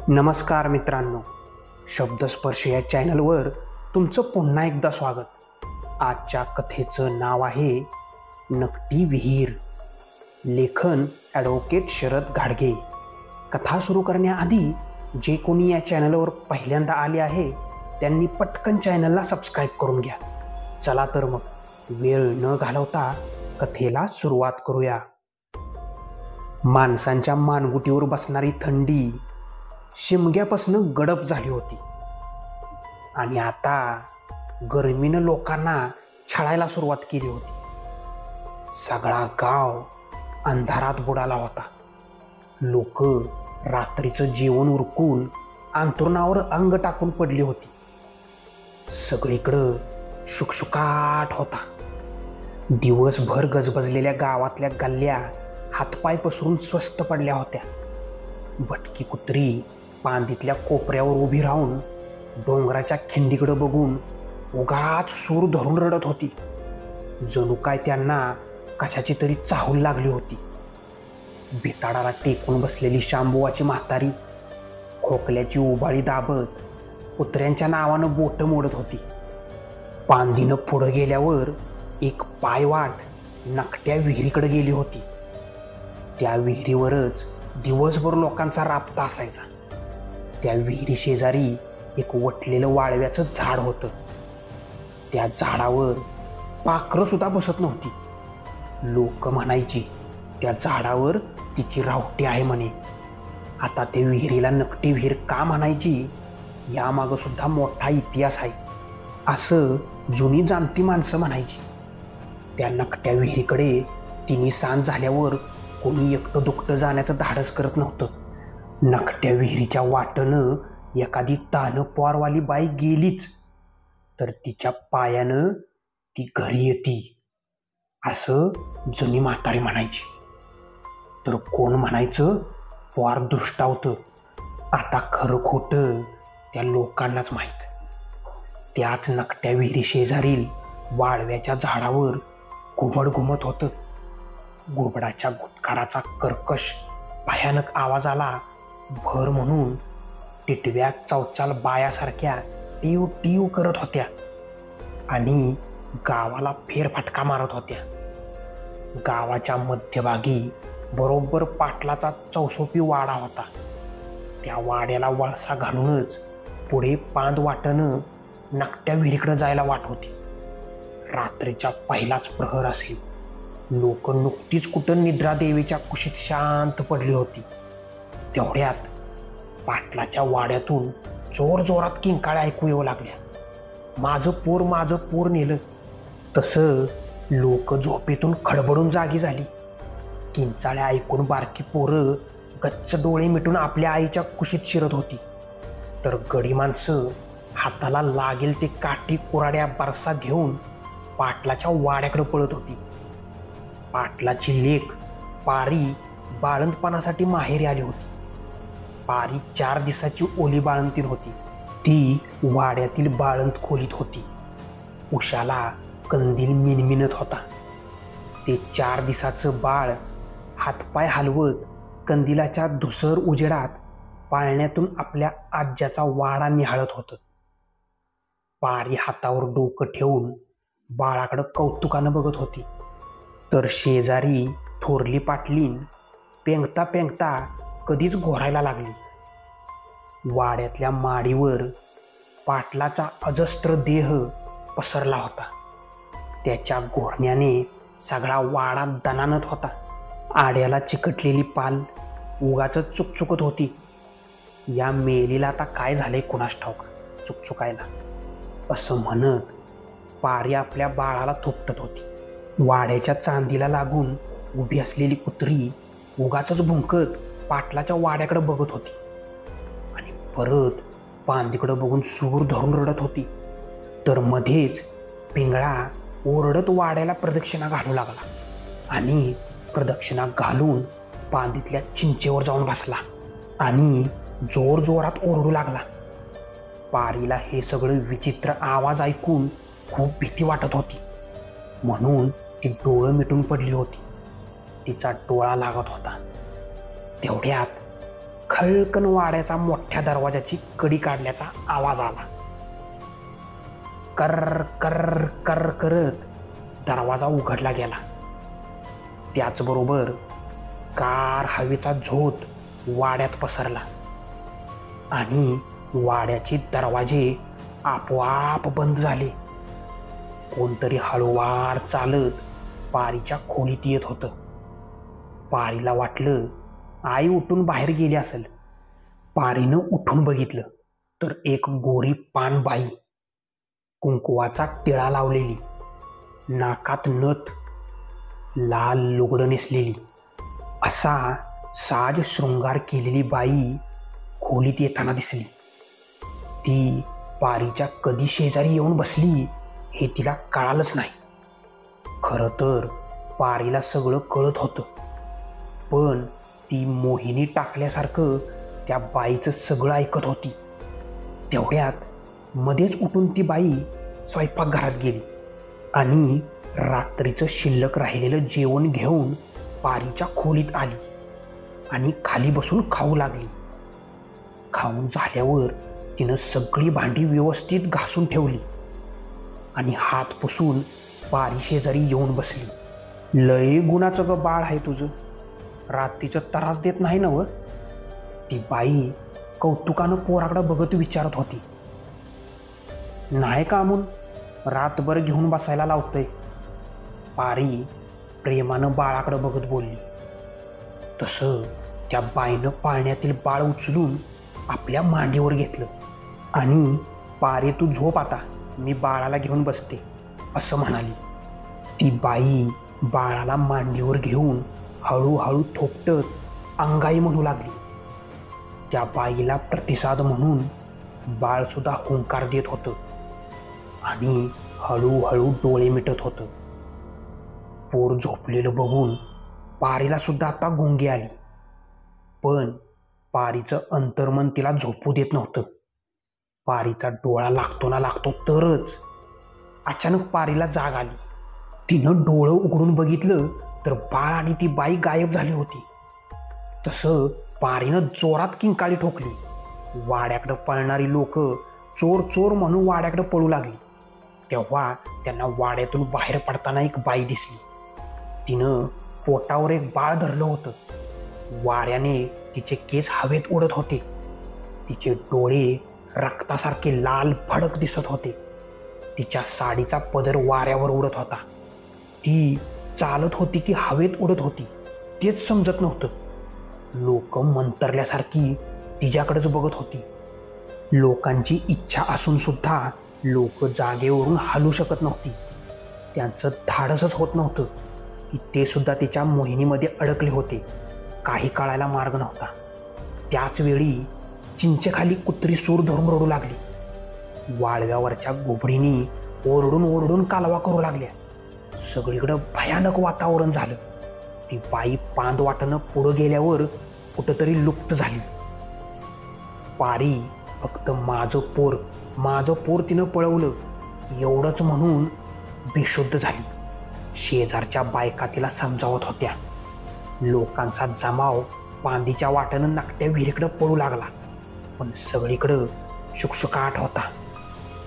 नमस्कार मित्रांनो, शब्दस्पर्श या चॅनलवर तुमचं पुन्हा एकदा स्वागत. आजच्या कथेचं नाव आहे नकटी विहीर. लेखन ॲडव्होकेट शरद घाडगे. कथा सुरू करण्याआधी जे कोणी या चॅनलवर पहिल्यांदा आले आहे त्यांनी पटकन चॅनलला सबस्क्राईब करून घ्या. चला तर मग वेळ न घालवता कथेला सुरुवात करूया. माणसांच्या मानगुटीवर बसणारी थंडी शिमग्यापासून गडप झाली होती आणि आता गरमीनं लोकांना छळायला सुरुवात केली होती. सगळा गाव अंधारात बुडाला होता. लोक रात्रीचं जेवण उरकून अंथरुणावर अंग टाकून पडली होती. सगळीकडं शुकशुकाट होता. दिवसभर गजबजलेल्या गावातल्या गल्ल्या हातपाय पसरून स्वस्थ पडल्या होत्या. भटकी कुत्री पांदीतल्या कोपऱ्यावर उभी राहून डोंगराच्या खिंडीकडे बघून उगाच सूर धरून रडत होती. जणू काय त्यांना कशाची तरी चाहूल लागली होती. भिताडाला टेकून बसलेली शांबुवाची म्हातारी खोकल्याची उबाळी दाबत कुत्र्यांच्या नावानं बोटं मोडत होती. पांदीनं पुढं गेल्यावर एक पायवाट नकट्या विहिरीकडे गेली होती. त्या विहिरीवरच दिवसभर लोकांचा राबता असायचा. त्या विहिरी शेजारी एक वटलेलं वाळव्याचं झाड होतं. त्या झाडावर पाखरं सुद्धा बसत नव्हती. लोक म्हणायची त्या झाडावर तिची रावटी आहे म्हणे. आता ते विहिरीला नकटी विहीर का म्हणायची यामागं सुद्धा मोठा इतिहास आहे असं जुनी जाणती माणसं म्हणायची. त्या नकट्या विहिरीकडे तिन्ही सांज झाल्यावर कोणी एकटं दुकटं जाण्याचं धाडस करत नव्हतं. नकट्या विहिरीच्या वाटनं एखादी तानं पोरवाली बाई गेलीच तर तिच्या पायानं ती घरी येते असं जुनी म्हातारी म्हणायची. तर कोण म्हणायचं पोर दुष्टावतं. आता खरं खोटं त्या लोकांनाच माहीत. त्याच नकट्या विहिरी शेजारील वाळव्याच्या झाडावर घुबड घुमत होतं. घुबडाच्या गुटकाराचा कर्कश भयानक आवाजाला भर म्हणून टिटव्या चौचाल बायासारख्या टीव टीव करत होत्या आणि गावाला फेरफटका मारत होत्या. गावाच्या मध्यभागी बरोबर पाटलाचा चौसोपी वाडा होता. त्या वाड्याला वळसा घालूनच पुढे पांद वाटनं नकट्या विहिरीकडे जायला वाट होती. रात्रीचा पहिलाच प्रहर असेल. लोक नुकतीच कुठं निद्रा देवीच्या कुशीत शांत पडली होती. तेवढ्यात पाटलाच्या वाड्यातून जोर जोरात किंकाळ्या ऐकू येऊ लागल्या. माझं पोर नेलं. तसं लोक झोपेतून खडबडून जागी झाली. किंचाळ्या ऐकून बारकी पोरं गच्च डोळे मिटून आपल्या आईच्या कुशीत शिरत होती. तर गडी माणसं हाताला लागेल ते काठी कुराड्या बरसा घेऊन पाटलाच्या वाड्याकडे पळत होती. पाटलाची लेक पारी बाळंतपणासाठी माहेरी आली होती. पारी 4 दिवसाची ओली बाळंतीण होती. ती वाड्यातील बाळंत खोलीत होती. उशाला कंदील मिनमिनत होता. ते 4 दिवसाचं बाळ हातपाय हलवत कंदिलाच्या धुसर उजेडात पाळण्यातून आपल्या आज्याचा वाडा निहाळत होतं. पारी हातावर डोकं ठेवून बाळाकडं कौतुकानं बघत होती. तर शेजारी थोरली पाटलीन पेंगता पेंगता कधीच घोरायला लागली. वाड्यातल्या माडीवर पाटलाचा अजस्त्र देह पसरला होता. त्याच्या घोरण्याने सगळा वाडा दणाणत होता. आड्याला चिकटलेली पाल उगाच चुकचुकत होती. या मेलीला आता काय झालंय कुणास ठाऊक चुकचुकायला असं म्हणत पारी आपल्या बाळाला थोपटत होती. वाड्याच्या चांदीला लागून उभी असलेली कुत्री उगाचच भुंकत पाटलाच्या वाड्याकडे बघत होती आणि परत पांदीकडे बघून सूर धरून रडत होती. तर मध्येच पिंगळा ओरडत वाड्याला प्रदक्षिणा घालू लागला आणि प्रदक्षिणा घालून पांदीतल्या चिंचेवर जाऊन बसला आणि जोर जोरात ओरडू लागला. पारीला हे सगळं विचित्र आवाज ऐकून खूप भीती वाटत होती म्हणून ती डोळं मिटून पडली होती. तिचा डोळा लागत होता. तेवढ्यात खळकन वाड्याचा मोठ्या दरवाजाची कडी काढल्याचा आवाज आला. कर कर कर करत दरवाजा उघडला गेला. त्याचबरोबर गार हवेचा झोत वाड्यात पसरला आणि वाड्याचे दरवाजे आपोआप बंद झाले. कोणतरी हळूवार चालत पारीच्या खोलीत येत होतं. पारीला वाटलं आई उठून बाहेर गेली असेल. पारीनं उठून बघितलं तर एक गोरी पान बाई, कुंकुवाचा टिळा लावलेली, नाकात नथ, लाल लुगडं नेसलेली, असा साज शृंगार केलेली बाई खोलीत येताना दिसली. ती पारीच्या कधी शेजारी येऊन बसली हे तिला कळालंच नाही. खरं तर पारीला सगळं कळत होतं, पण ती मोहिनी टाकल्यासारखं त्या बाईचं सगळं ऐकत होती. तेवढ्यात मध्येच उठून ती बाई स्वयंपाकघरात गेली आणि रात्रीचं शिल्लक राहिलेलं जेवण घेऊन पारीच्या खोलीत आली आणि खाली बसून खाऊ लागली. खाऊन झाल्यावर तिनं सगळी भांडी व्यवस्थित घासून ठेवली आणि हात पुसून पारी शेजारी येऊन बसली. लय गुणाचं ग बाळ आहे तुझं, रात्रीचं त्रास देत नाही ना व? ती बाई कौतुकानं पोराकडं बघत विचारत होती. नाही का अमून, रातभर घेऊन बसायला लावतंय, पारी प्रेमानं बाळाकडं बघत बोलली. तसं त्या बाईनं पाळण्यातील बाळ उचलून आपल्या मांडीवर घेतलं आणि पारी तू झोप आता, मी बाळाला घेऊन बसते असं म्हणाली. ती बाई बाळाला मांडीवर घेऊन हळूहळू थोपटत अंगाई म्हणू लागली. त्या बाईला प्रतिसाद म्हणून बाळसुद्धा हुंकार देत होतं आणि हळूहळू डोळे मिटत होतं. पोर झोपलेलं बघून पारीला सुद्धा आता गुंगी आली, पण पारीचं अंतर्मन तिला झोपू देत नव्हतं. पारीचा डोळा लागतो ना लागतो तरच अचानक पारीला जाग आली. तिनं डोळं उघडून बघितलं तर बाळ आणि ती बाई गायब झाली होती. तसं पारीनं जोरात किंकाळी ठोकली. वाड्याकडं पळणारी लोक चोर चोर म्हणून वाड्याकडं पळू लागली. तेव्हा त्यांना वाड्यातून बाहेर पडताना एक बाई दिसली. तिनं पोटावर एक बाळ धरलं होतं. वाऱ्याने तिचे केस हवेत उडत होते. तिचे डोळे रक्तासारखे लाल भडक दिसत होते. तिच्या साडीचा पदर वाऱ्यावर उडत होता. ती चालत होती की हवेत उडत होती तेच समजत नव्हतं. लोक मंतरल्यासारखी तिच्याकडेच बघत होती. लोकांची इच्छा असून सुद्धा लोक जागेवरून हलू शकत नव्हती. त्यांचं धाडसच होत नव्हतं की ते सुद्धा तिच्या मोहिनीमध्ये अडकले होते. काही कळायला मार्ग नव्हता. त्याच वेळी चिंचेखाली कुत्री सूर धरून रडू लागली. वाळव्यावरच्या घोबडीनी ओरडून ओरडून कालवा करू लागल्या. सगळीकडं भयानक वातावरण झालं. ती बाई पांद वाटणं पुढं गेल्यावर कुठंतरी लुप्त झाली. पारी फक्त माझं पोर तिनं पळवलं एवढंच म्हणून बेशुद्ध झाली. शेजारच्या बायका तिला समजावत होत्या. लोकांचा जमाव पांदीच्या वाटेनं नाकट्या विहिरीकडं पळू लागला, पण सगळीकडं शुकशुकाट होता.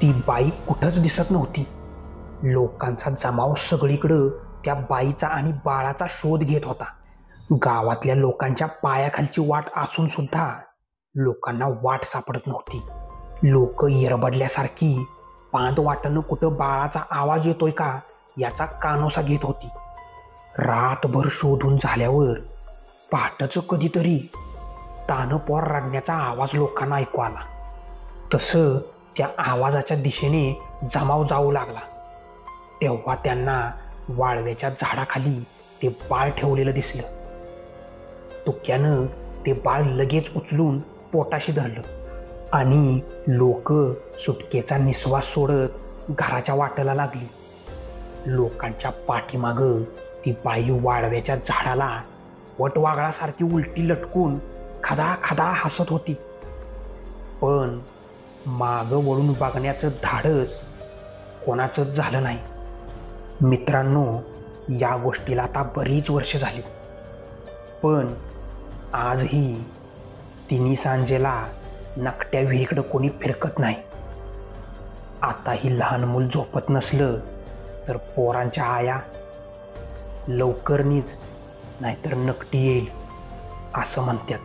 ती बाई कुठंच दिसत नव्हती. लोकांचा जमाव सगळीकडं त्या बाईचा आणि बाळाचा शोध घेत होता. गावातल्या लोकांच्या पायाखालची वाट असून सुद्धा लोकांना वाट सापडत नव्हती. लोक येरबडल्यासारखी पांद वाटणं कुठं बाळाचा आवाज येतोय का याचा कानोसा घेत होती. रातभर शोधून झाल्यावर पहाटचं कधीतरी तानपोर रडण्याचा आवाज लोकांना ऐकू आला. तसं त्या आवाजाच्या दिशेने जमाव जाऊ लागला. तेव्हा त्यांना वाळव्याच्या झाडाखाली ते बाळ ठेवलेलं दिसलं. तुक्यानं ते बाळ लगेच उचलून पोटाशी धरलं आणि लोक सुटकेचा निश्वास सोडत घराच्या वाटेला लागली. लोकांच्या पाठीमागं ती बाई वाळव्याच्या झाडाला वटवागळासारखी उलटी लटकून खदा खदा हसत होती. पण मागं वळून बघण्याचं धाडस कोणाचंच झालं नाही. मित्रांनो, या गोष्टीला आता बरीच वर्ष झाली, पण आजही तिन्ही सांजेला नकट्या विहिरीकडं कोणी फिरकत नाही. आता ही लहान मूल झोपत नसलं तर पोरांच्या आया लवकर नीज नाहीतर नकटी येईल असं म्हणतात.